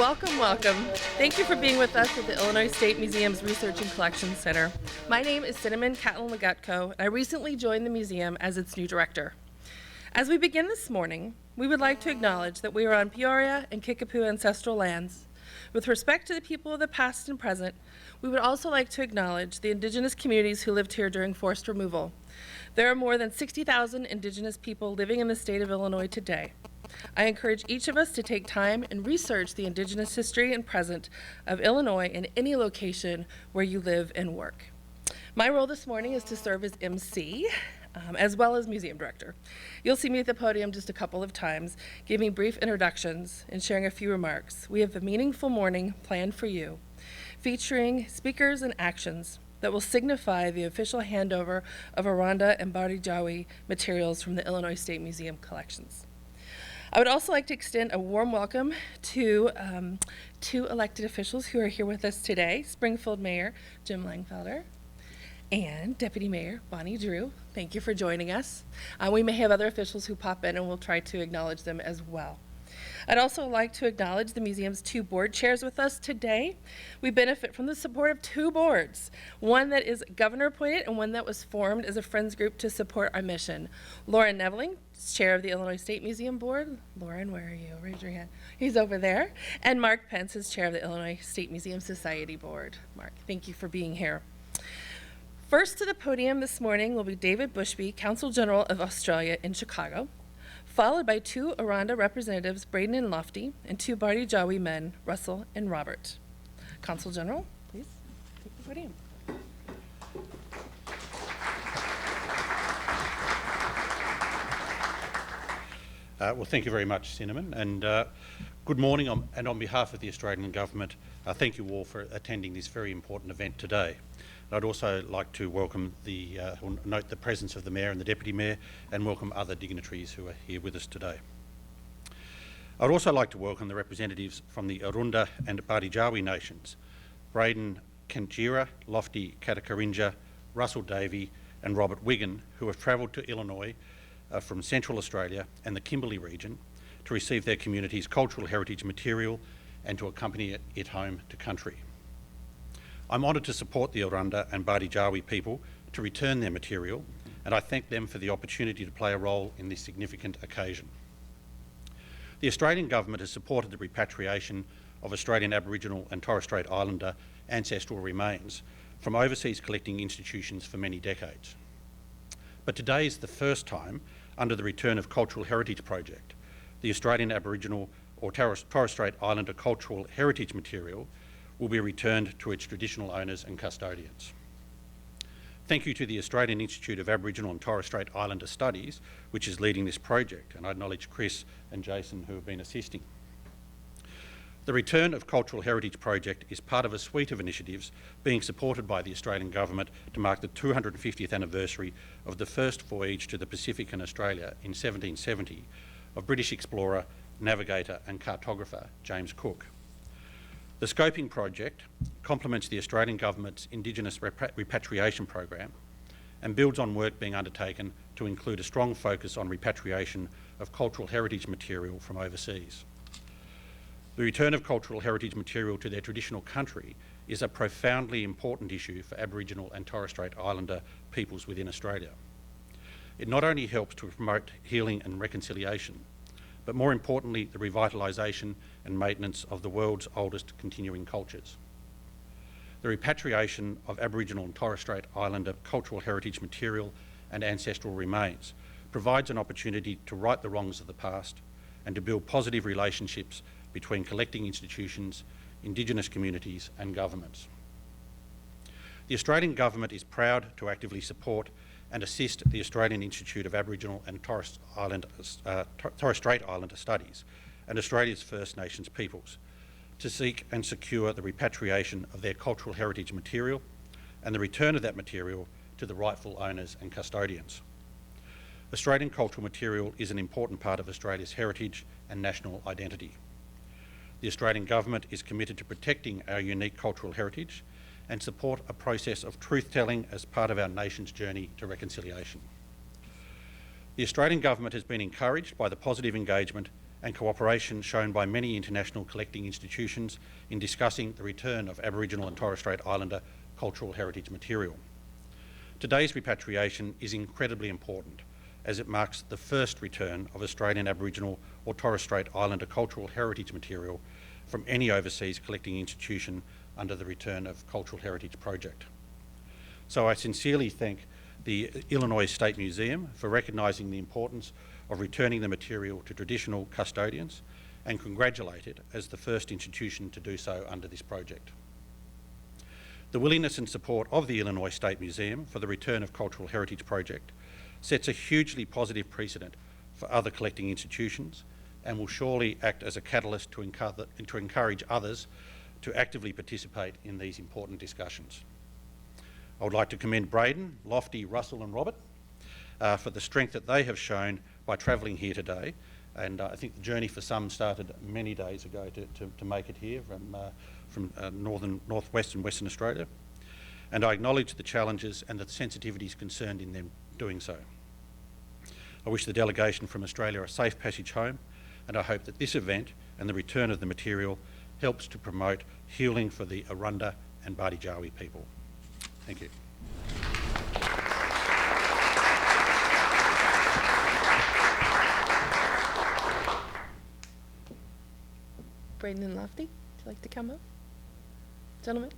Welcome, welcome. Thank you for being with us at the Illinois State Museum's Research and Collections Center. My name is Cinnamon Catlin-Legutko, and I recently joined the museum as its new director. As we begin this morning, we would like to acknowledge that we are on Peoria and Kickapoo ancestral lands. With respect to the people of the past and present, we would also like to acknowledge the Indigenous communities who lived here during forced removal. There are more than 60,000 Indigenous people living in the state of Illinois today. I encourage each of us to take time and research the Indigenous history and present of Illinois in any location where you live and work. My role this morning is to serve as MC, as well as museum director. You'll see me at the podium just a couple of times, giving brief introductions and sharing a few remarks. We have a meaningful morning planned for you, featuring speakers and actions that will signify the official handover of Aranda and Bardi Jawi materials from the Illinois State Museum collections. I would also like to extend a warm welcome to two elected officials who are here with us today, Springfield Mayor Jim Langfelder and Deputy Mayor Bonnie Drew. Thank you for joining us. We may have other officials who pop in and we'll try to acknowledge them as well. I'd also like to acknowledge the museum's two board chairs with us today. We benefit from the support of two boards, one that is governor appointed and one that was formed as a friends group to support our mission. Lauren Neveling, chair of the Illinois State Museum Board. Lauren, where are you? Raise your hand. He's over there. And Mark Pence is chair of the Illinois State Museum Society Board. Mark, thank you for being here. First to the podium this morning will be David Bushby, Consul General of Australia in Chicago, followed by two Aranda representatives, Braden and Lofty, and two Bardi Jawi men, Russell and Robert. Consul General, please take the podium. Well, thank you very much, Cinnamon, and good morning, and on behalf of the Australian Government, thank you all for attending this very important event today. I'd also like to welcome note the presence of the Mayor and the Deputy Mayor and welcome other dignitaries who are here with us today. I'd also like to welcome the representatives from the Aranda and Bardi Jawi nations, Braden Kentjira, Lofty Katakarinja, Russell Davey and Robert Wiggan, who have travelled to Illinois from Central Australia and the Kimberley region to receive their community's cultural heritage material and to accompany it home to country. I'm honoured to support the Aranda and Bardi Jawi people to return their material, and I thank them for the opportunity to play a role in this significant occasion. The Australian Government has supported the repatriation of Australian Aboriginal and Torres Strait Islander ancestral remains from overseas collecting institutions for many decades. But today is the first time, under the Return of Cultural Heritage Project, the Australian Aboriginal or Torres Strait Islander cultural heritage material will be returned to its traditional owners and custodians. Thank you to the Australian Institute of Aboriginal and Torres Strait Islander Studies, which is leading this project, and I acknowledge Chris and Jason who have been assisting. The Return of Cultural Heritage Project is part of a suite of initiatives being supported by the Australian Government to mark the 250th anniversary of the first voyage to the Pacific and Australia in 1770 of British explorer, navigator and cartographer James Cook. The Scoping Project complements the Australian Government's Indigenous Repatriation Program and builds on work being undertaken to include a strong focus on repatriation of cultural heritage material from overseas. The return of cultural heritage material to their traditional country is a profoundly important issue for Aboriginal and Torres Strait Islander peoples within Australia. It not only helps to promote healing and reconciliation, but more importantly, the revitalisation and maintenance of the world's oldest continuing cultures. The repatriation of Aboriginal and Torres Strait Islander cultural heritage material and ancestral remains provides an opportunity to right the wrongs of the past and to build positive relationships between collecting institutions, Indigenous communities and governments. The Australian Government is proud to actively support and assist the Australian Institute of Aboriginal and Torres Strait Islander Studies and Australia's First Nations peoples to seek and secure the repatriation of their cultural heritage material and the return of that material to the rightful owners and custodians. Australian cultural material is an important part of Australia's heritage and national identity. The Australian Government is committed to protecting our unique cultural heritage and support a process of truth-telling as part of our nation's journey to reconciliation. The Australian Government has been encouraged by the positive engagement and cooperation shown by many international collecting institutions in discussing the return of Aboriginal and Torres Strait Islander cultural heritage material. Today's repatriation is incredibly important as it marks the first return of Australian Aboriginal or Torres Strait Islander cultural heritage material from any overseas collecting institution under the Return of Cultural Heritage project. So I sincerely thank the Illinois State Museum for recognising the importance of returning the material to traditional custodians and congratulate it as the first institution to do so under this project. The willingness and support of the Illinois State Museum for the Return of Cultural Heritage project sets a hugely positive precedent for other collecting institutions and will surely act as a catalyst to encourage others to actively participate in these important discussions. I would like to commend Braden, Lofty, Russell and Robert for the strength that they have shown by travelling here today, and I think the journey for some started many days ago to make it here from northwest and Western Australia, and I acknowledge the challenges and the sensitivities concerned in them doing so. I wish the delegation from Australia a safe passage home, and I hope that this event and the return of the material helps to promote healing for the Aranda and Bardi Jawi people. Thank you. Braden and Lofty, would you like to come up? Gentlemen?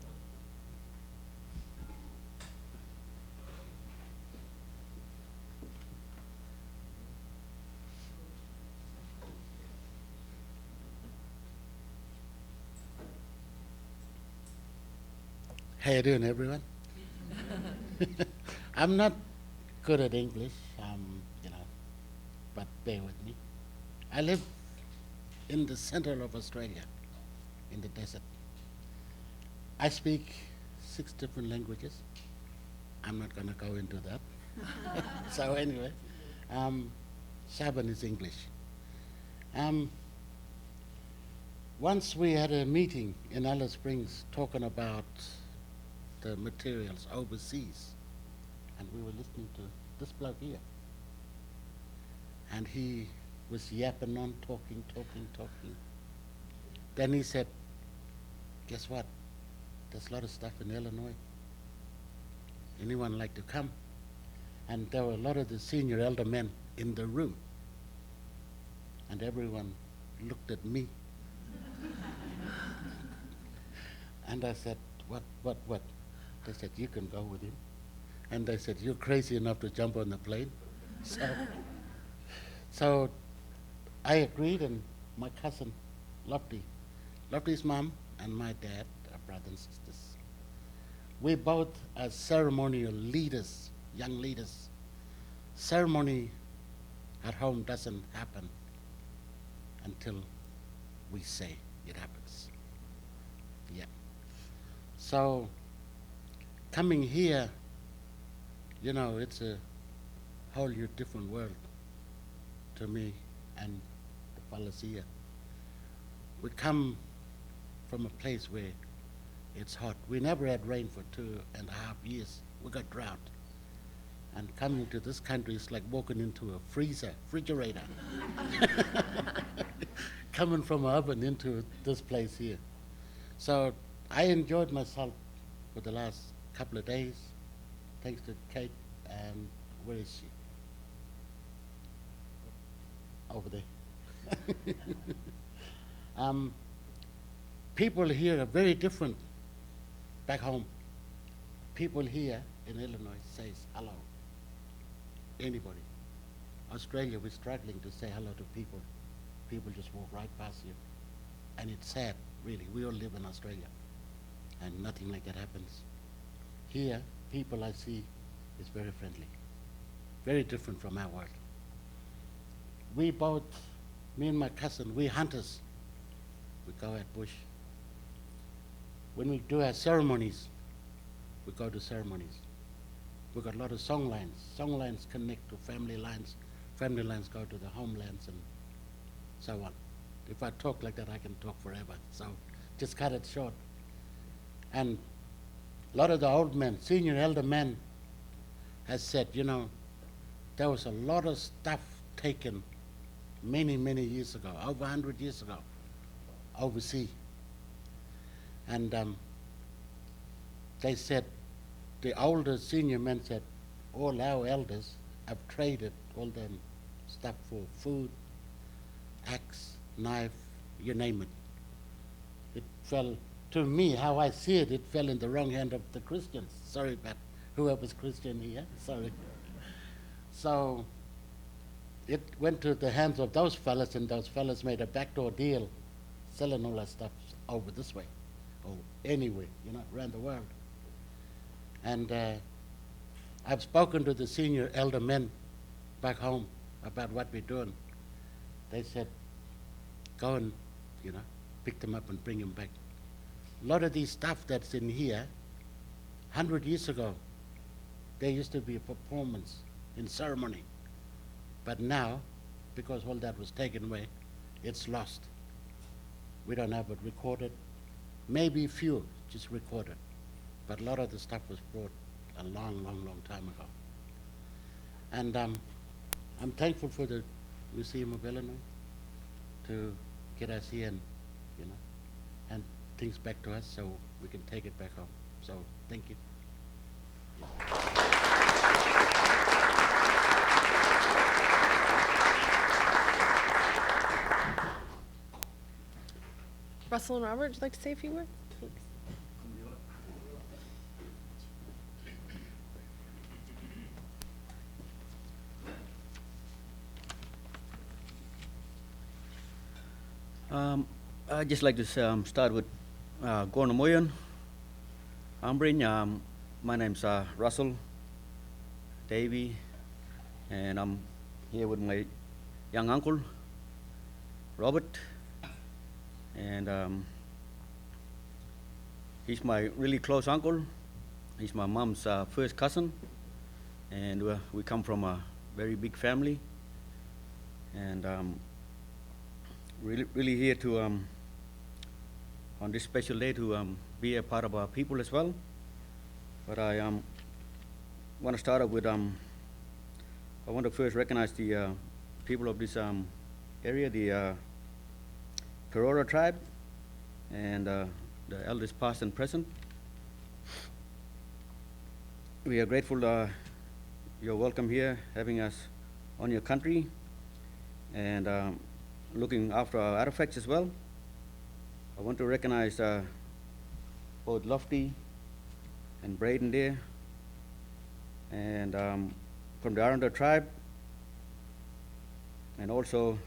How you doing, everyone? I'm not good at English, but bear with me. I live in the center of Australia, in the desert. I speak 6 different languages. I'm not going to go into that. So anyway, Shaban is English. Once we had a meeting in Alice Springs talking about the materials overseas, and we were listening to this bloke here, and he was yapping on, talking. Then he said, guess what, there's a lot of stuff in Illinois. Anyone like to come? And there were a lot of the senior elder men in the room, and everyone looked at me. And I said, what? They said, you can go with him. And they said, you're crazy enough to jump on the plane. So I agreed, and my cousin, Lofty's mom and my dad are brothers and sisters. We both are ceremonial leaders, young leaders. Ceremony at home doesn't happen until we say it happens. Yeah. So coming here, it's a whole new different world to me and the fellas here. We come from a place where it's hot. We never had rain for 2.5 years. We got drought. And coming to this country is like walking into a refrigerator. Coming from an oven into this place here. So I enjoyed myself for the last couple of days, thanks to Kate. And where is she? Over there. People here are very different back home. People here in Illinois says hello. Anybody. Australia, we're struggling to say hello to people. People just walk right past you. And it's sad, really. We all live in Australia, and nothing like that happens. Here, people I see is very friendly, very different from our world. We both, me and my cousin, we're hunters. We go at bush. When we do our ceremonies, we go to ceremonies. We've got a lot of song lines. Song lines connect to family lines. Family lines go to the homelands and so on. If I talk like that, I can talk forever. So just cut it short. And a lot of the old men, senior elder men, has said, there was a lot of stuff taken many, many years ago, over 100 years ago, overseas. And they said, the older senior men said, all our elders have traded all them stuff for food, axe, knife, you name it. It fell, to me, how I see it, it fell in the wrong hand of the Christians. Sorry about whoever's Christian here, sorry. So it went to the hands of those fellas, and those fellas made a backdoor deal selling all that stuff over this way, or anywhere, around the world. And I've spoken to the senior elder men back home about what we're doing. They said, go and, pick them up and bring them back. A lot of these stuff that's in here, 100 years ago, there used to be a performance in ceremony. But now, because all that was taken away, it's lost. We don't have it recorded. Maybe few just recorded. But a lot of the stuff was brought a long, long, long time ago. And I'm thankful for the Museum of Illinois to get us here and, hand things back to us so we can take it back home. So, thank you. Russell and Robert, would you like to say a few words? Thanks. I'd just like to start with Gornamoyan, Ambrin. My name's Russell, Davey, and I'm here with my young uncle, Robert, and he's my really close uncle. He's my mom's first cousin, and we come from a very big family, and really here to on this special day to be a part of our people as well. But I want to start off with I want to first recognize the people of this area, the Perora tribe, and the elders past and present. We are grateful you're welcome here, having us on your country, and looking after our artifacts as well. I want to recognize both Lofty and Braden there, and from the Aranda tribe, and also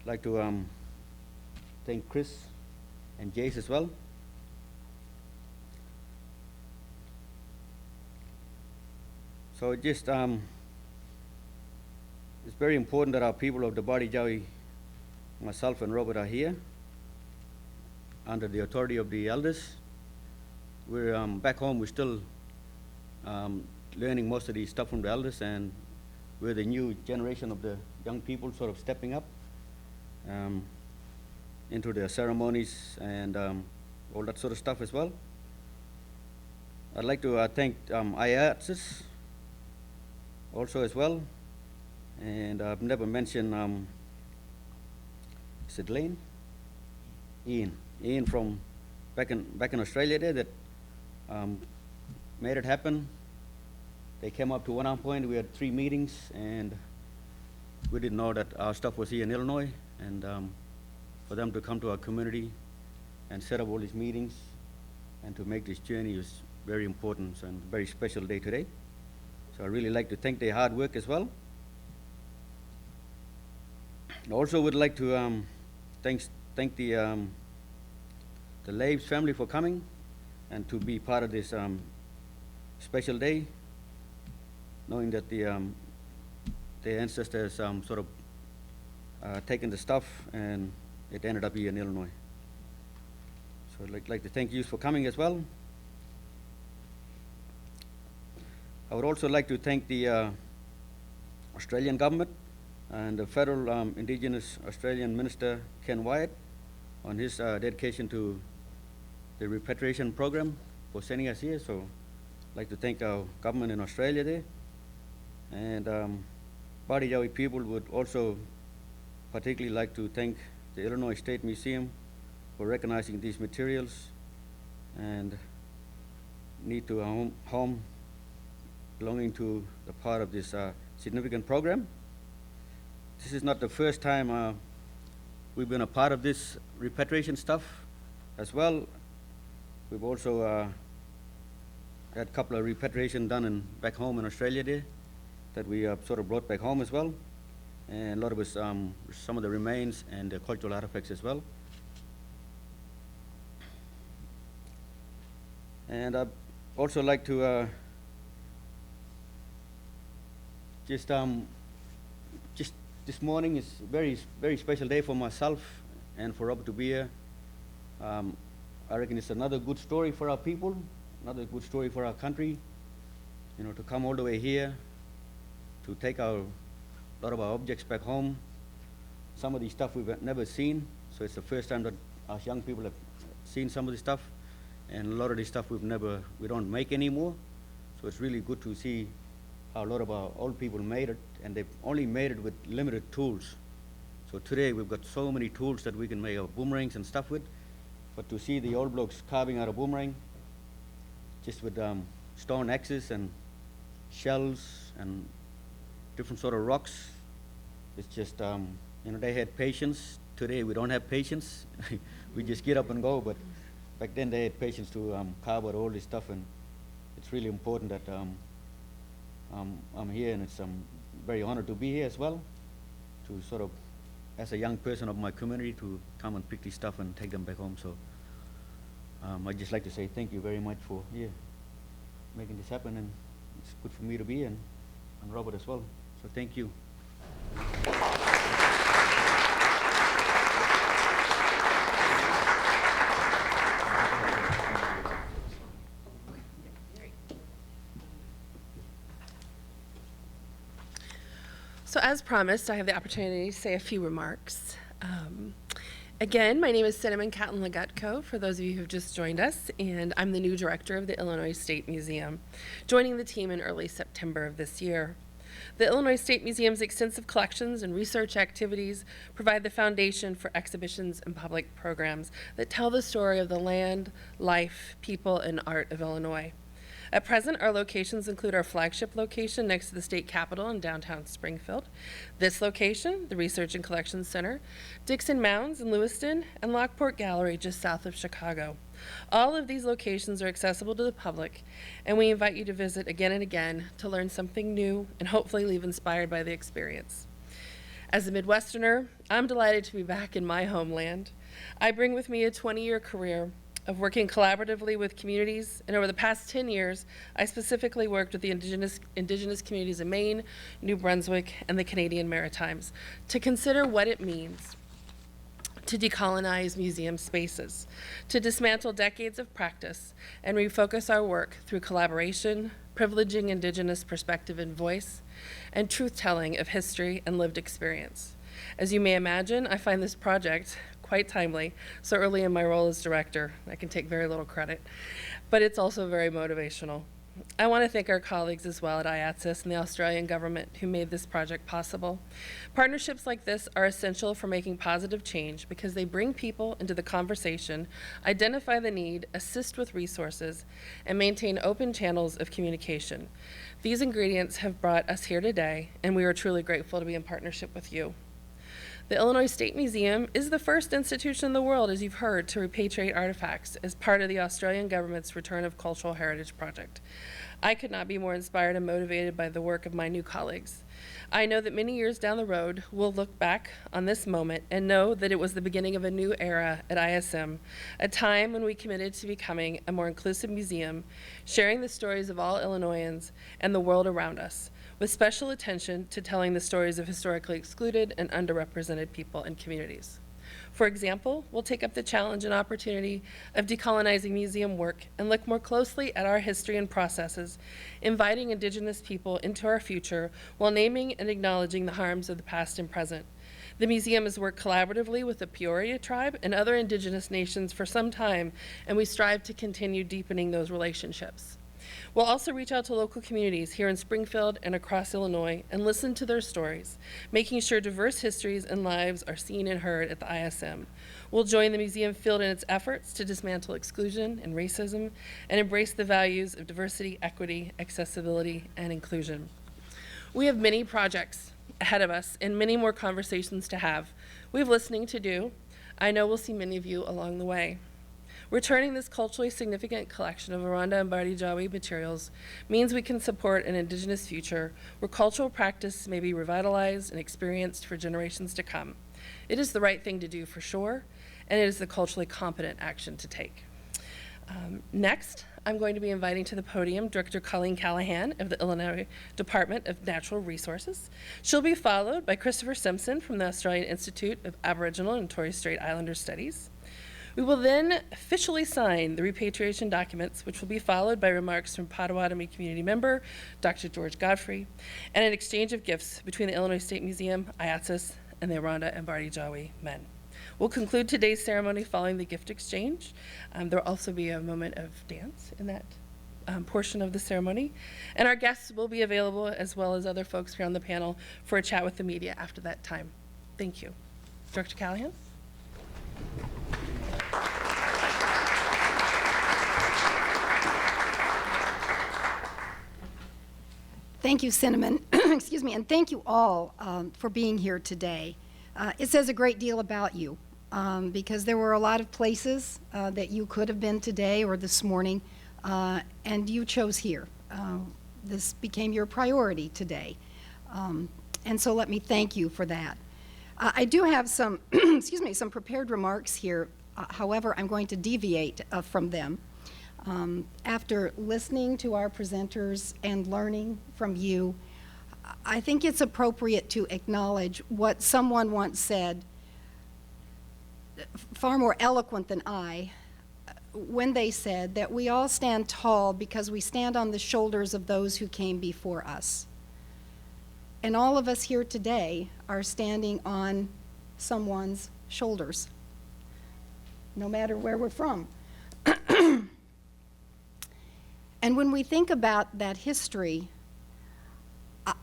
like to thank Chris and Jace as well. So just it's very important that our people of the Bardi, Jawi, myself and Robert are here under the authority of the elders. We're back home, we're still learning most of the stuff from the elders, and we're the new generation of the young people sort of stepping up into the ceremonies and all that sort of stuff as well. I'd like to thank IATSIS also as well, and I've never mentioned is it Lane? Ian from back in Australia there that made it happen. They came up to one point. We had 3 meetings, and we didn't know that our stuff was here in Illinois, and for them to come to our community and set up all these meetings and to make this journey was very important and a very special day today. So I really like to thank their hard work as well. I also would like to thank the Labes family for coming and to be part of this special day, knowing that their ancestors sort of taken the stuff and it ended up here in Illinois. So I'd like to thank you for coming as well. I would also like to thank the Australian government and the federal Indigenous Australian Minister Ken Wyatt on his dedication to the repatriation program for sending us here. So I'd like to thank our government in Australia there. And Bardi Jawi people would also particularly like to thank the Illinois State Museum for recognizing these materials and need to home belonging to the part of this significant program. This is not the first time we've been a part of this repatriation stuff as well. We've also had a couple of repatriation done back home in Australia there that we sort of brought back home as well. And a lot of us, some of the remains and the cultural artifacts as well. And I'd also like to just this morning is a very special day for myself and for Robert to be here. I reckon it's another good story for our people, another good story for our country, you know, to come all the way here, to take a lot of our objects back home. Some of the stuff we've never seen, so it's the first time that our young people have seen some of this stuff, and a lot of this stuff we don't make anymore. So it's really good to see how a lot of our old people made it, and they've only made it with limited tools. So today we've got so many tools that we can make our boomerangs and stuff with, but to see the old blokes carving out a boomerang, just with stone axes and shells and different sort of rocks, it's just, you know, they had patience. Today we don't have patience. We just get up and go, but back then they had patience to carve out all this stuff, and it's really important that I'm here, and it's very honored to be here as well, to sort of, as a young person of my community, to come and pick this stuff and take them back home. So I'd just like to say thank you very much for making this happen, and it's good for me to be here, and Robert as well. So thank you. So as promised, I have the opportunity to say a few remarks. Again, my name is Catlin-Legutko, for those of you who have just joined us, and I'm the new director of the Illinois State Museum, joining the team in early September of this year. The Illinois State Museum's extensive collections and research activities provide the foundation for exhibitions and public programs that tell the story of the land, life, people, and art of Illinois. At present, our locations include our flagship location next to the state capitol in downtown Springfield, this location, the Research and Collections Center, Dixon Mounds in Lewiston, and Lockport Gallery just south of Chicago. All of these locations are accessible to the public, and we invite you to visit again and again to learn something new and hopefully leave inspired by the experience. As a Midwesterner, I'm delighted to be back in my homeland. I bring with me a 20-year career of working collaboratively with communities, and over the past 10 years, I specifically worked with the indigenous communities of Maine, New Brunswick, and the Canadian Maritimes to consider what it means to decolonize museum spaces, to dismantle decades of practice, and refocus our work through collaboration, privileging Indigenous perspective and voice, and truth-telling of history and lived experience. As you may imagine, I find this project quite timely, so early in my role as director. I can take very little credit, but it's also very motivational. I want to thank our colleagues as well at IATSIS and the Australian government who made this project possible. Partnerships like this are essential for making positive change because they bring people into the conversation, identify the need, assist with resources, and maintain open channels of communication. These ingredients have brought us here today, and we are truly grateful to be in partnership with you. The Illinois State Museum is the first institution in the world, as you've heard, to repatriate artifacts as part of the Australian government's Return of Cultural Heritage project. I could not be more inspired and motivated by the work of my new colleagues. I know that many years down the road, we'll look back on this moment and know that it was the beginning of a new era at ISM, a time when we committed to becoming a more inclusive museum, sharing the stories of all Illinoisans and the world around us, with special attention to telling the stories of historically excluded and underrepresented people and communities. For example, we'll take up the challenge and opportunity of decolonizing museum work and look more closely at our history and processes, inviting Indigenous people into our future while naming and acknowledging the harms of the past and present. The museum has worked collaboratively with the Peoria tribe and other Indigenous nations for some time, and we strive to continue deepening those relationships. We'll also reach out to local communities here in Springfield and across Illinois and listen to their stories, making sure diverse histories and lives are seen and heard at the ISM. We'll join the museum field in its efforts to dismantle exclusion and racism and embrace the values of diversity, equity, accessibility, and inclusion. We have many projects ahead of us and many more conversations to have. We have listening to do. I know we'll see many of you along the way. Returning this culturally significant collection of Aranda and Bardi Jawi materials means we can support an Indigenous future where cultural practice may be revitalized and experienced for generations to come. It is the right thing to do for sure, and it is the culturally competent action to take. Next, I'm going to be inviting to the podium Director Colleen Callahan of the Illinois Department of Natural Resources. She'll be followed by Christopher Simpson from the Australian Institute of Aboriginal and Torres Strait Islander Studies. We will then officially sign the repatriation documents, which will be followed by remarks from Potawatomi community member Dr. George Godfrey, and an exchange of gifts between the Illinois State Museum, IATSIS, and the Aranda and Bardi Jawi men. We'll conclude today's ceremony following the gift exchange. There will also be a moment of dance in that portion of the ceremony. And our guests will be available, as well as other folks here on the panel, for a chat with the media after that time. Thank you. Director Callahan? Thank you, Cinnamon. Excuse me, and thank you all for being here today. It says a great deal about you because there were a lot of places that you could have been today or this morning, and you chose here. This became your priority today. And so let me thank you for that. I do have some, excuse me, some prepared remarks here. However, I'm going to deviate from them. After listening to our presenters and learning from you, I think it's appropriate to acknowledge what someone once said, far more eloquent than I, when they said that we all stand tall because we stand on the shoulders of those who came before us. And all of us here today are standing on someone's shoulders, no matter where we're from. And when we think about that history,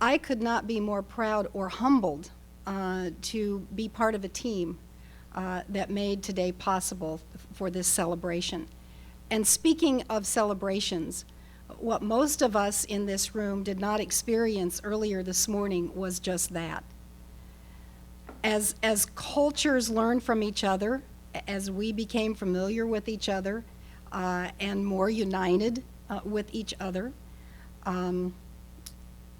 I could not be more proud or humbled to be part of a team that made today possible for this celebration. And speaking of celebrations, what most of us in this room did not experience earlier this morning was just that. As cultures learned from each other, as we became familiar with each other and more united with each other,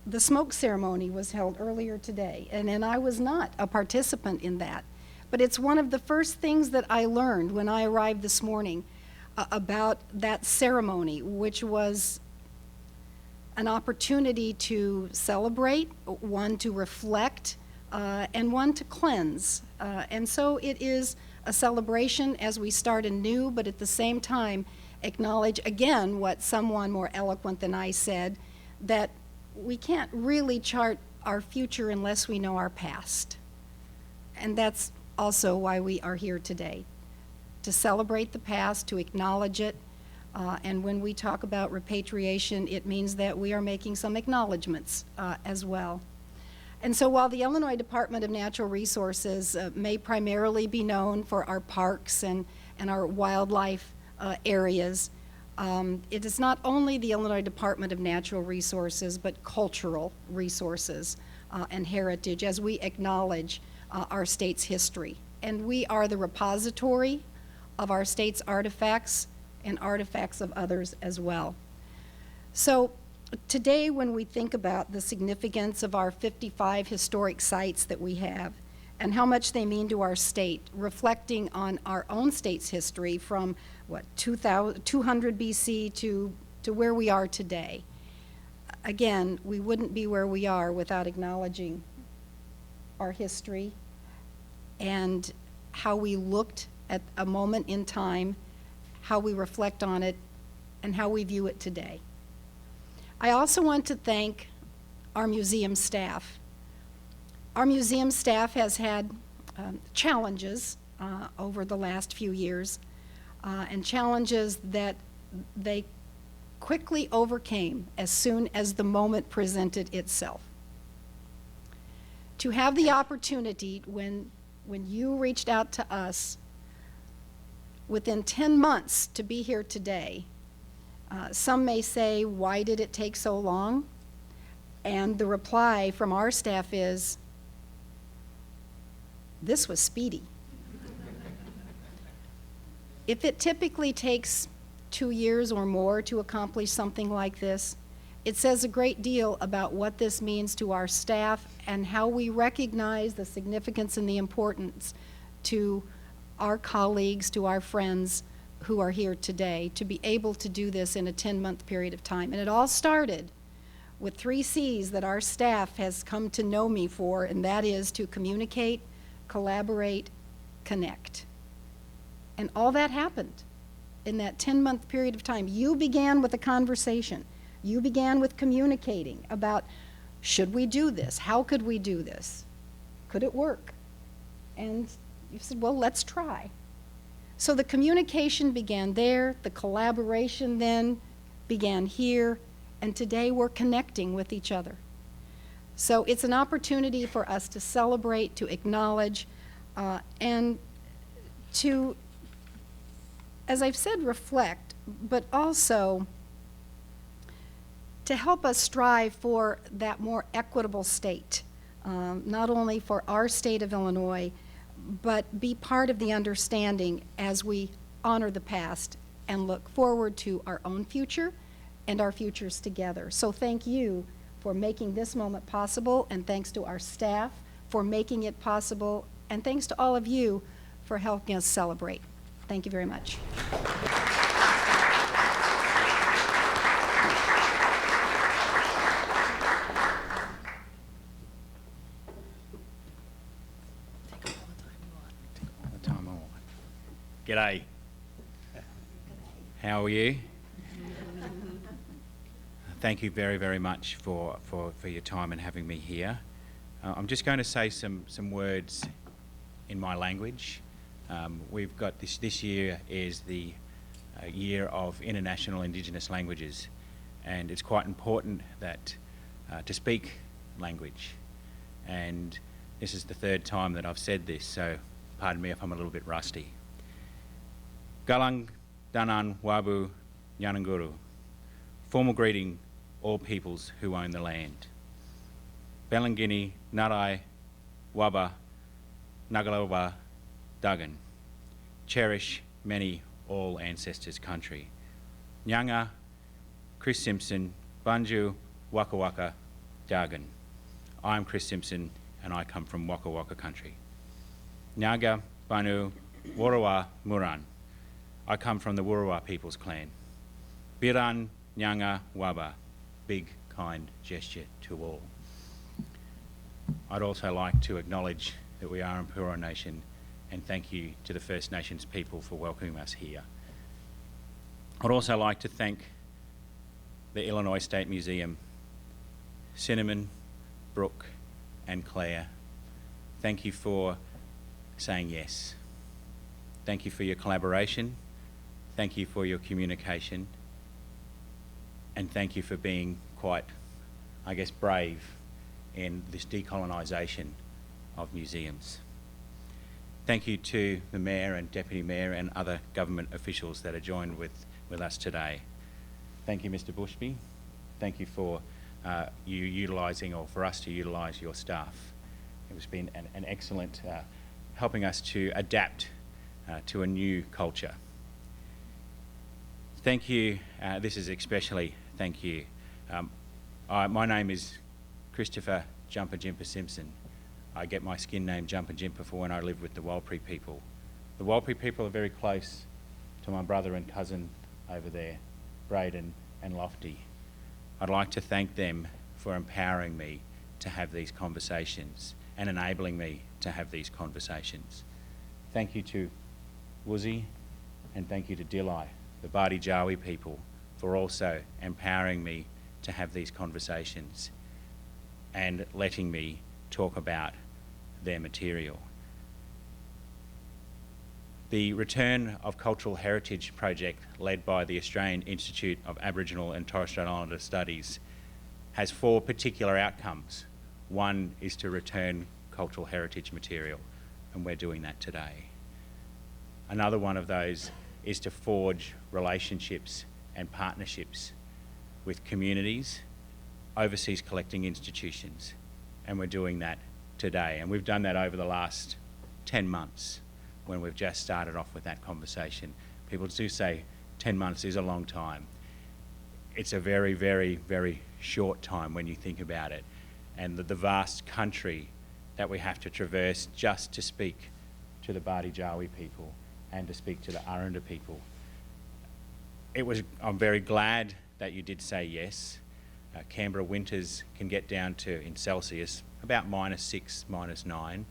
the smoke ceremony was held earlier today, and I was not a participant in that. But it's one of the first things that I learned when I arrived this morning about that ceremony, which was an opportunity to celebrate, one to reflect, and one to cleanse. And so it is a celebration as we start anew, but at the same time acknowledge again what someone more eloquent than I said, that we can't really chart our future unless we know our past. And that's also why we are here today, to celebrate the past, to acknowledge it. And when we talk about repatriation, it means that we are making some acknowledgments as well. And so while the Illinois Department of Natural Resources may primarily be known for our parks and our wildlife areas, it is not only the Illinois Department of Natural Resources, but cultural resources and heritage as we acknowledge our state's history. And we are the repository of our state's artifacts and artifacts of others as well. So today, when we think about the significance of our 55 historic sites that we have and how much they mean to our state, reflecting on our own state's history from, 200 BC to where we are today. Again, we wouldn't be where we are without acknowledging our history and how we looked at a moment in time, how we reflect on it, and how we view it today. I also want to thank our museum staff. Our museum staff has had challenges over the last few years, and challenges that they quickly overcame as soon as the moment presented itself. To have the opportunity, when you reached out to us within 10 months to be here today, some may say, why did it take so long? And the reply from our staff is, this was speedy. If it typically takes 2 years or more to accomplish something like this, it says a great deal about what this means to our staff and how we recognize the significance and the importance to our colleagues, to our friends who are here today, to be able to do this in a 10-month period of time. And it all started with 3 C's that our staff has come to know me for, and that is to communicate, collaborate, connect. And all that happened in that 10-month period of time. You began with a conversation. You began with communicating about, should we do this? How could we do this? Could it work? And you said, well, let's try. So the communication began there, the collaboration then began here, and today we're connecting with each other. So it's an opportunity for us to celebrate, to acknowledge, and to, as I've said, reflect, but also to help us strive for that more equitable state, not only for our state of Illinois, but be part of the understanding as we honor the past and look forward to our own future and our futures together. So thank you for making this moment possible, and thanks to our staff for making it possible, and thanks to all of you for helping us celebrate. Thank you very much. G'day. How are you? Thank you very, very much for your time and having me here. I'm just going to say some words in my language. We've got this year is the year of International Indigenous Languages, and it's quite important that to speak language. And this is the 3rd time that I've said this, so pardon me if I'm a little bit rusty. Galang Danan Wabu Yananguru. Formal greeting, all peoples who own the land. Belangini Narai Waba Nagalova Dagan. Cherish many all ancestors' country. Nyanga Chris Simpson Banju Waka Waka Dagan. I'm Chris Simpson and I come from Waka Waka country. Nyaga Banu Warawa Muran. I come from the Wurawa People's Clan. Biran Nyanga Waba, big kind gesture to all. I'd also like to acknowledge that we are a Puro Nation and thank you to the First Nations people for welcoming us here. I'd also like to thank the Illinois State Museum, Cinnamon, Brooke and Claire. Thank you for saying yes. Thank you for your collaboration. Thank you for your communication, and thank you for being quite, I guess, brave in this decolonisation of museums. Thank you to the Mayor and Deputy Mayor and other government officials that are joined with us today. Thank you, Mr. Bushby. Thank you for you utilising, or for us to utilise your staff. It's been an excellent helping us to adapt to a new culture. Thank you, this is especially thank you. My name is Christopher Jumper Jimper Simpson. I get my skin name Jumper Jimper for when I live with the Walpri people. The Walpri people are very close to my brother and cousin over there, Braden and Lofty. I'd like to thank them for empowering me to have these conversations and enabling me to have these conversations. Thank you to Woozy, and thank you to Dillai, the Bardi Jawi people, for also empowering me to have these conversations and letting me talk about their material. The Return of Cultural Heritage project, led by the Australian Institute of Aboriginal and Torres Strait Islander Studies, has 4 particular outcomes. One is to return cultural heritage material, and we're doing that today. Another one of those is to forge relationships and partnerships with communities, overseas collecting institutions, and we're doing that today. And we've done that over the last 10 months when we've just started off with that conversation. People do say 10 months is a long time. It's a very, very, very short time when you think about it. And the vast country that we have to traverse just to speak to the Bardi Jawi people and to speak to the Aranda people. I'm very glad that you did say yes. Canberra winters can get down to, in Celsius, about -6, -9.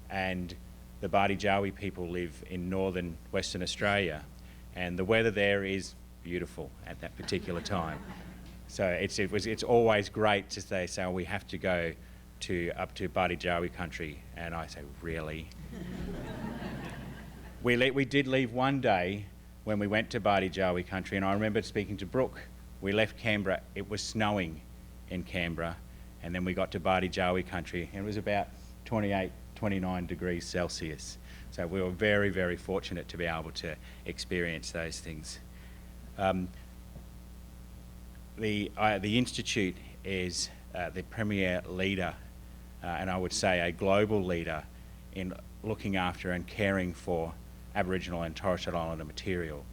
And the Bardi Jawi people live in northern Western Australia, and the weather there is beautiful at that particular time. So it's always great to say, so we have to go up to Bardi Jawi country, and I say, really? We did leave one day when we went to Bardi Jawi country, and I remember speaking to Brooke. We left Canberra, it was snowing in Canberra, and then we got to Bardi Jawi country, and it was about 28, 29 degrees Celsius. So we were very, very fortunate to be able to experience those things. The Institute is the premier leader, and I would say a global leader, in looking after and caring for Aboriginal and Torres Strait Islander material.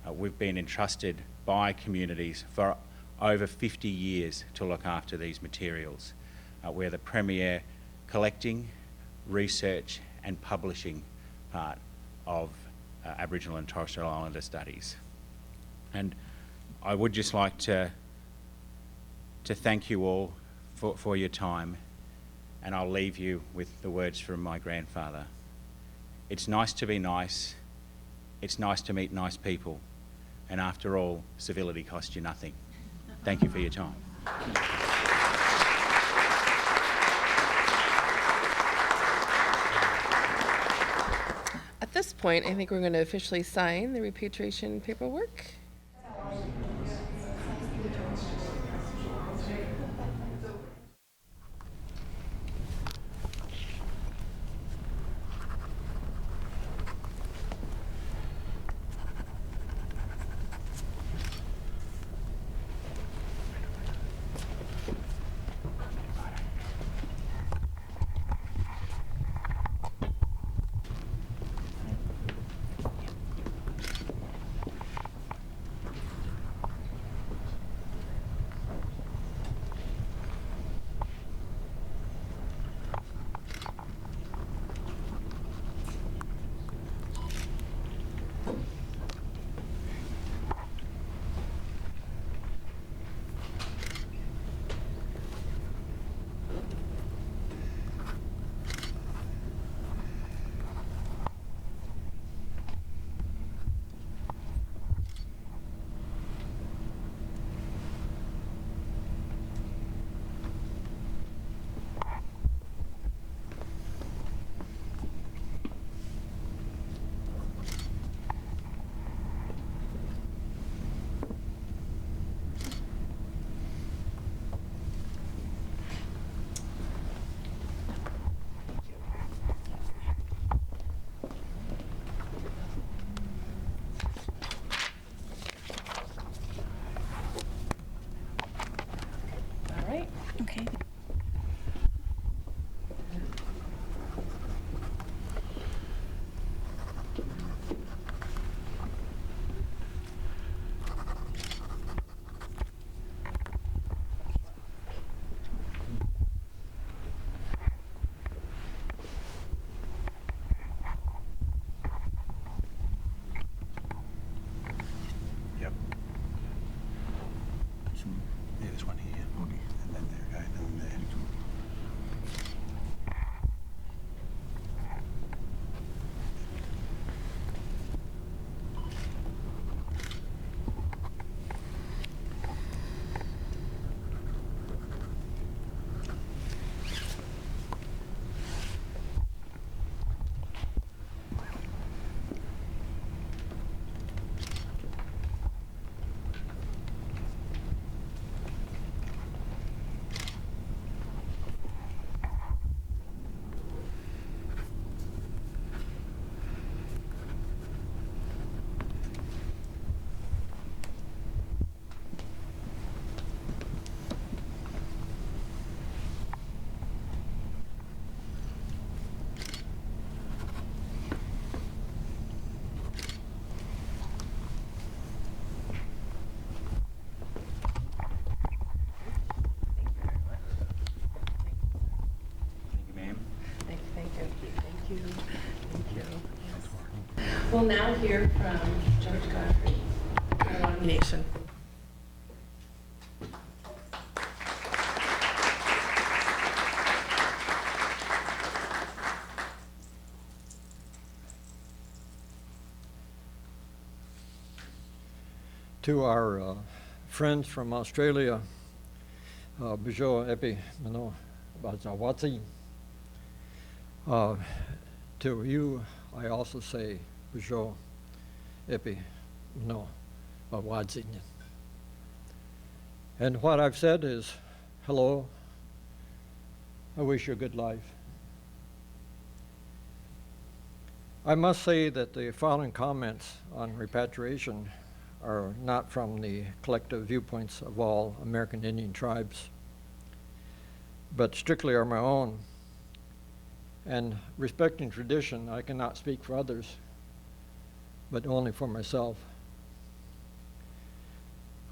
We've been entrusted by communities for over 50 years to look after these materials. We're the premier collecting, research and publishing part of Aboriginal and Torres Strait Islander studies. And I would just like to thank you all for your time, and I'll leave you with the words from my grandfather. It's nice to be nice, it's nice to meet nice people, and after all, civility costs you nothing. Thank you for your time. At this point, I think we're going to officially sign the repatriation paperwork. Okay. Yep. Yeah, there's one here. And then there, okay, and then there. We'll now hear from George Godfrey, Potawatomi Nation. To our friends from Australia, Bujo Epi Mano Bazawati. To you, I also say Bujo Epi Mano Bawadzi. And what I've said is, hello, I wish you a good life. I must say that the following comments on repatriation are not from the collective viewpoints of all American Indian tribes, but strictly are my own. And respecting tradition, I cannot speak for others, but only for myself.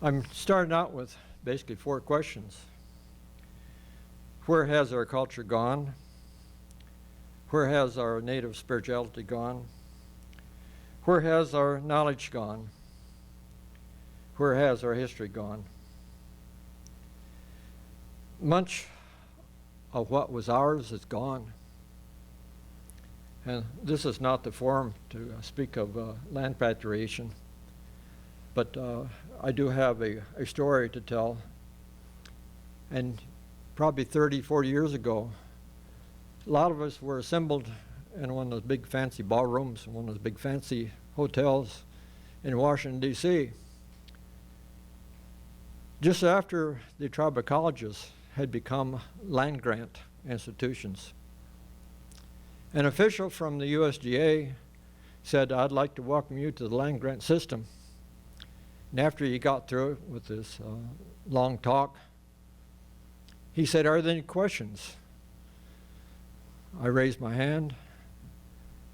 I'm starting out with basically 4 questions. Where has our culture gone? Where has our native spirituality gone? Where has our knowledge gone? Where has our history gone? Much of what was ours is gone. And this is not the forum to speak of land repatriation, but I do have a story to tell. And probably 30, 40 years ago, a lot of us were assembled in one of those big fancy ballrooms, one of those big fancy hotels in Washington, D.C., just after the tribal colleges had become land-grant institutions. An official from the USDA said, I'd like to welcome you to the land-grant system. And after he got through it with this long talk, he said, are there any questions? I raised my hand,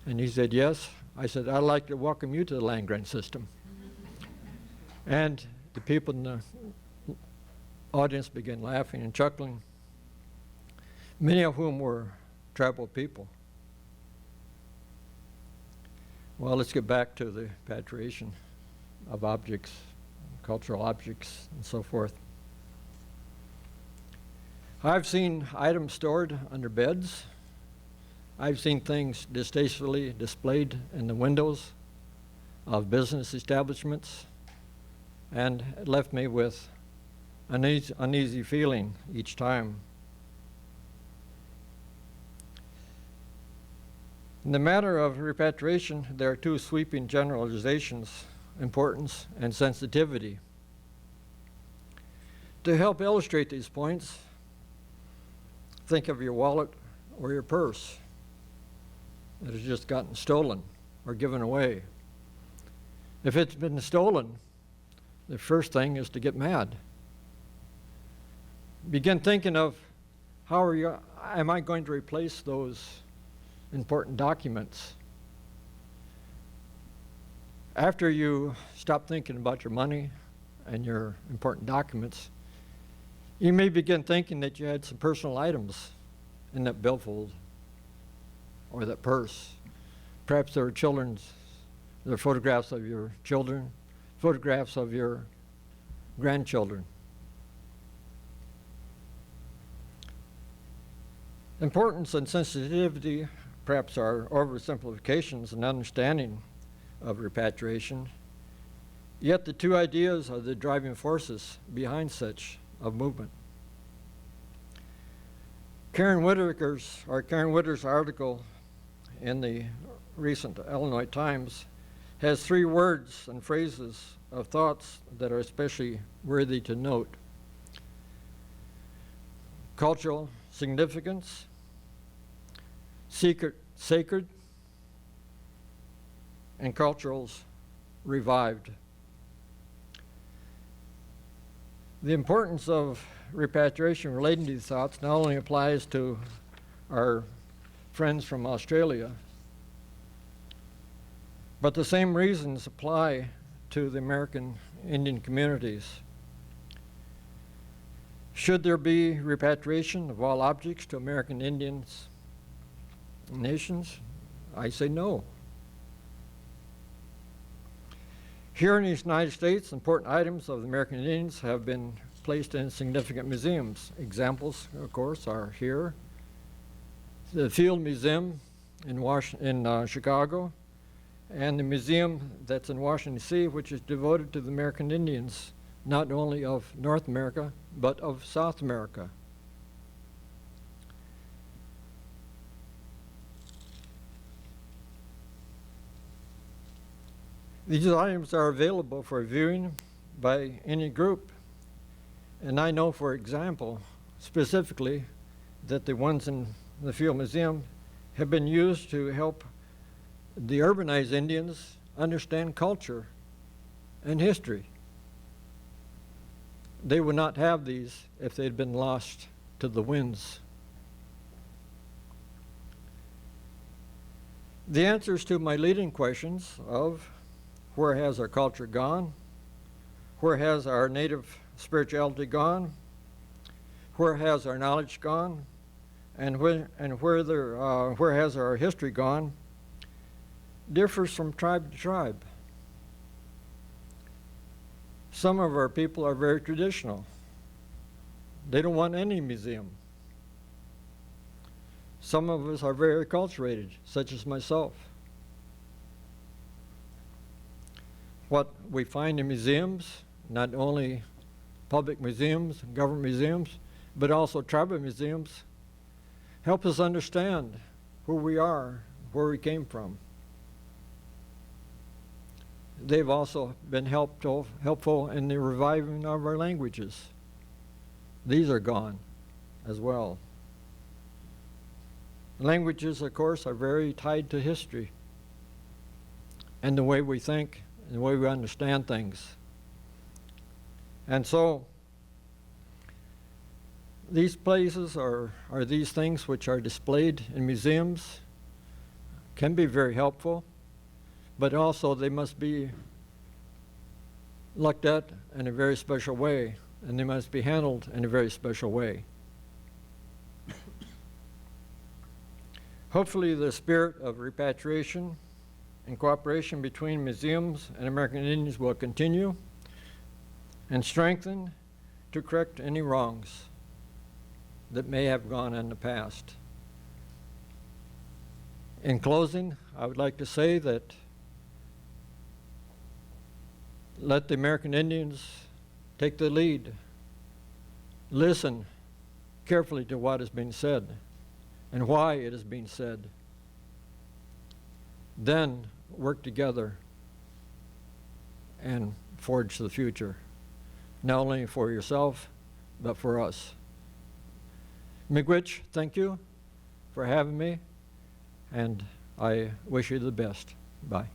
and he said, yes. I said, I'd like to welcome you to the land-grant system. And the people in the audience began laughing and chuckling, many of whom were tribal people. Well, let's get back to the repatriation of objects, cultural objects, and so forth. I've seen items stored under beds. I've seen things distastefully displayed in the windows of business establishments, and it left me with an uneasy feeling each time. In the matter of repatriation, there are 2 sweeping generalizations: importance and sensitivity. To help illustrate these points, think of your wallet or your purse that has just gotten stolen or given away. If it's been stolen, the first thing is to get mad. Begin thinking of how am I going to replace those important documents? After you stop thinking about your money and your important documents, you may begin thinking that you had some personal items in that billfold or that purse. Perhaps there are photographs of your children, photographs of your grandchildren. Importance and sensitivity perhaps are oversimplifications and understanding of repatriation, yet the 2 ideas are the driving forces behind such a movement. Karen Whitter's article in the recent Illinois Times has 3 words and phrases of thoughts that are especially worthy to note: cultural significance, sacred, and culturals revived. The importance of repatriation relating to these thoughts not only applies to our friends from Australia, but the same reasons apply to the American Indian communities. Should there be repatriation of all objects to American Indians nations? I say no. Here in the United States, important items of the American Indians have been placed in significant museums. Examples, of course, are here. The Field Museum in Chicago, and the museum that's in Washington, D.C., which is devoted to the American Indians, not only of North America, but of South America. These items are available for viewing by any group. And I know, for example, specifically, that the ones in the Field Museum have been used to help the urbanized Indians understand culture and history. They would not have these if they'd been lost to the winds. The answers to my leading questions of where has our culture gone, where has our native spirituality gone, where has our knowledge gone, and where has our history gone, differs from tribe to tribe. Some of our people are very traditional. They don't want any museum. Some of us are very acculturated, such as myself. What we find in museums, not only public museums, government museums, but also tribal museums, help us understand who we are, where we came from. They've also been helpful in the reviving of our languages. These are gone as well. Languages, of course, are very tied to history and the way we think and the way we understand things. And so these places are these things which are displayed in museums can be very helpful, but also they must be looked at in a very special way, and they must be handled in a very special way. Hopefully the spirit of repatriation and cooperation between museums and American Indians will continue and strengthen to correct any wrongs that may have gone in the past. In closing, I would like to say that let the American Indians take the lead. Listen carefully to what is being said and why it is being said. Then work together and forge the future, not only for yourself, but for us. Miigwech, thank you for having me, and I wish you the best. Bye.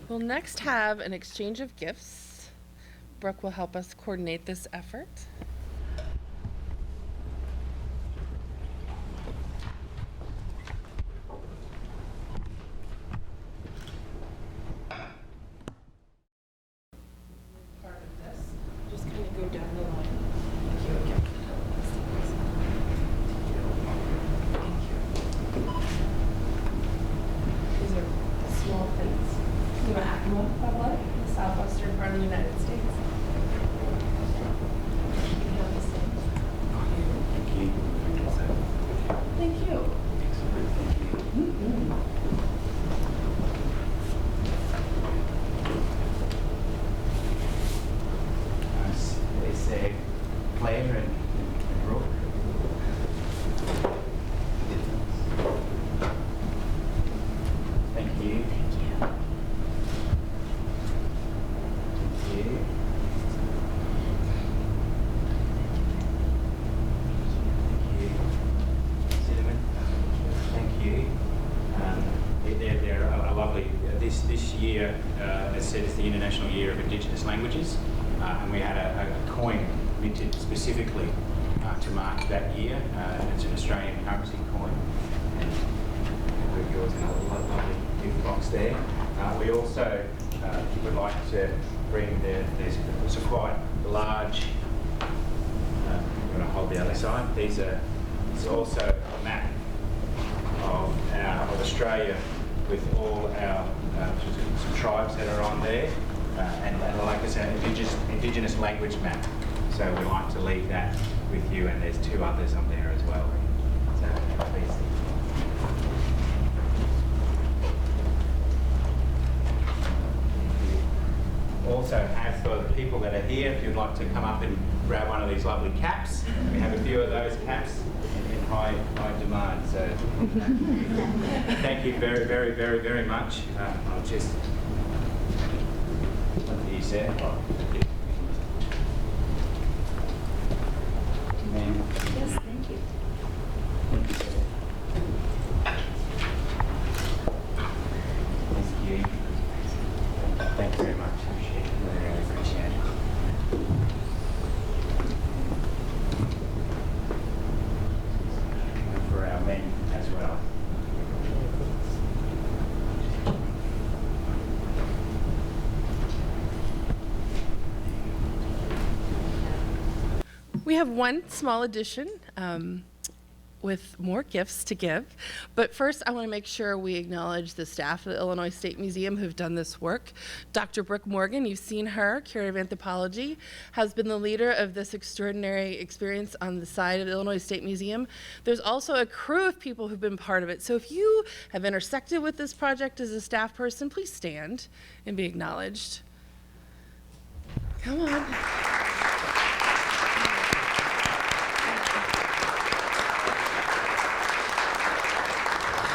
We'll next have an exchange of gifts. Brooke will help us coordinate this effort. Part of this, just kind of go down the line. Thank you again. Thank you. These are small things. The Yakima Republic, the southwestern part of the United States. Thank you. They say player and rope. Thank you. This year, as said, is the International Year of Indigenous Languages, and we had a coin minted specifically to mark that year. It's an Australian currency coin, and we've yours in a lovely gift box there. We also would like to bring there's a quite large, I'm going to hold the other side. It's also a map of Australia with all our some tribes that are on there, and like I said, Indigenous language map. So we like to leave that with you, and there's 2 others on there as well. So please. Also, as for the people that are here, if you'd like to come up and grab one of these lovely caps, we have a few of those caps in high demand. So thank you very, very, very, very much. I'll just, what do you say? Yes, thank you. Thank you. Thank you very much. Really appreciate it. And for our men as well. We have one small addition with more gifts to give. But first, I want to make sure we acknowledge the staff of the Illinois State Museum who've done this work. Dr. Brooke Morgan, you've seen her, curator of anthropology, has been the leader of this extraordinary experience on the side of the Illinois State Museum. There's also a crew of people who've been part of it. So if you have intersected with this project as a staff person, please stand and be acknowledged. Come on.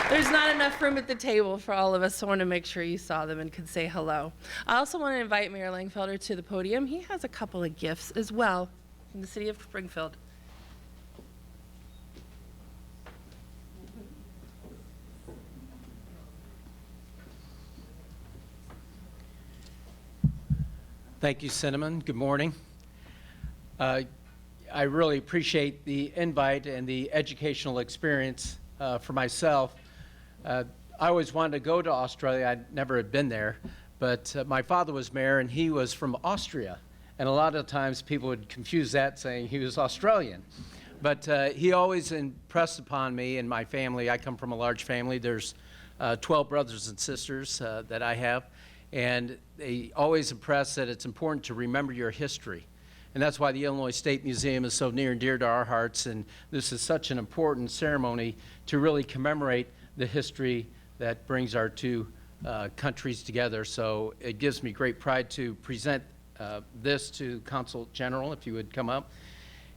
There's not enough room at the table for all of us, so I want to make sure you saw them and could say hello. I also want to invite Mayor Langfelder to the podium. He has a couple of gifts as well from the city of Springfield. Thank you, Cinnamon. Good morning. I really appreciate the invite and the educational experience for myself. I always wanted to go to Australia. I never had been there, but my father was mayor and he was from Austria. And a lot of times people would confuse that saying he was Australian. But he always impressed upon me and my family. I come from a large family. There's 12 brothers and sisters that I have. And they always impress that it's important to remember your history. And that's why the Illinois State Museum is so near and dear to our hearts. And this is such an important ceremony to really commemorate the history that brings our two countries together. So it gives me great pride to present this to Consul General, if you would come up.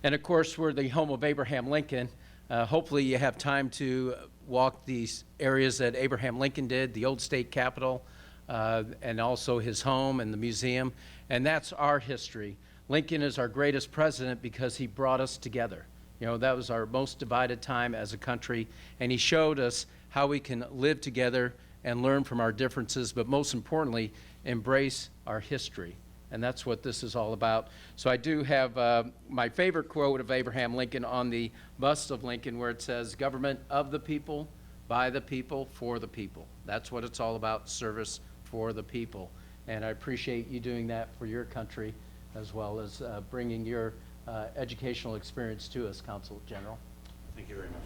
And of course, we're the home of Abraham Lincoln. Hopefully you have time to walk these areas that Abraham Lincoln did, the old state capitol, and also his home and the museum. And that's our history. Lincoln is our greatest president because he brought us together. You know, that was our most divided time as a country, and he showed us how we can live together and learn from our differences, but most importantly, embrace our history. And that's what this is all about. So I do have my favorite quote of Abraham Lincoln on the bust of Lincoln, where it says, "Government of the people, by the people, for the people." That's what it's all about, service for the people. And I appreciate you doing that for your country, as well as bringing your educational experience to us, Consul General. Thank you very much.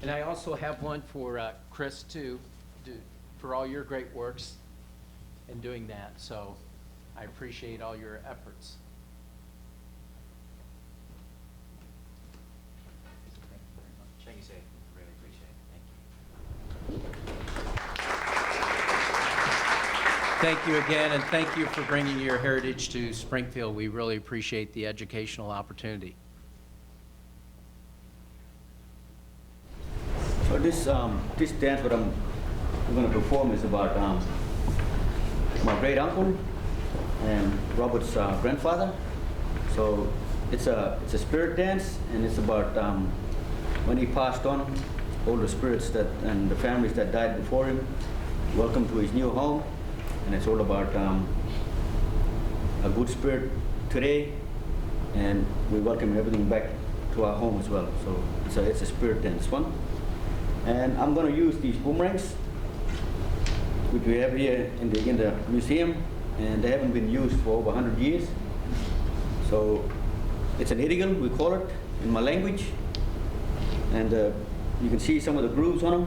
And I also have one for Chris, too, for all your great works in doing that. So I appreciate all your efforts. Thank you, sir. Really appreciate it. Thank you. Thank you again, and thank you for bringing your heritage to Springfield. We really appreciate the educational opportunity. So this dance what I'm going to perform is about my great uncle and Robert's grandfather. So it's a spirit dance, and it's about when he passed on, all the spirits that and the families that died before him. Welcome to his new home, and it's all about a good spirit today, and we welcome everything back to to our home as well. So it's a spirit dance one. And I'm going to use these boomerangs, which we have here in the museum, and they haven't been used for over 100 years. So it's an irigal, we call it in my language. And you can see some of the grooves on them,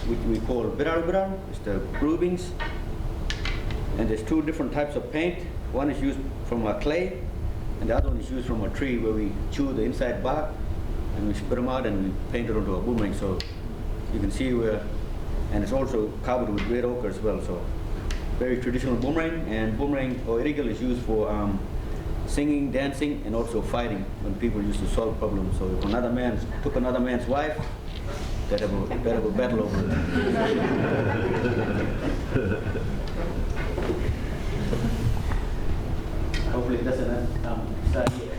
which we call birar. It's the groovings. And there's two different types of paint. One is used from clay, and the other one is used from a tree where we chew the inside bark, and we spit them out and we paint it onto a boomerang. So you can see where, and it's also covered with red ochre as well. So very traditional boomerang, and boomerang or irigal is used for singing, dancing, and also fighting when people used to solve problems. So if another man took another man's wife, they'd have a battle over it. Hopefully it doesn't start here.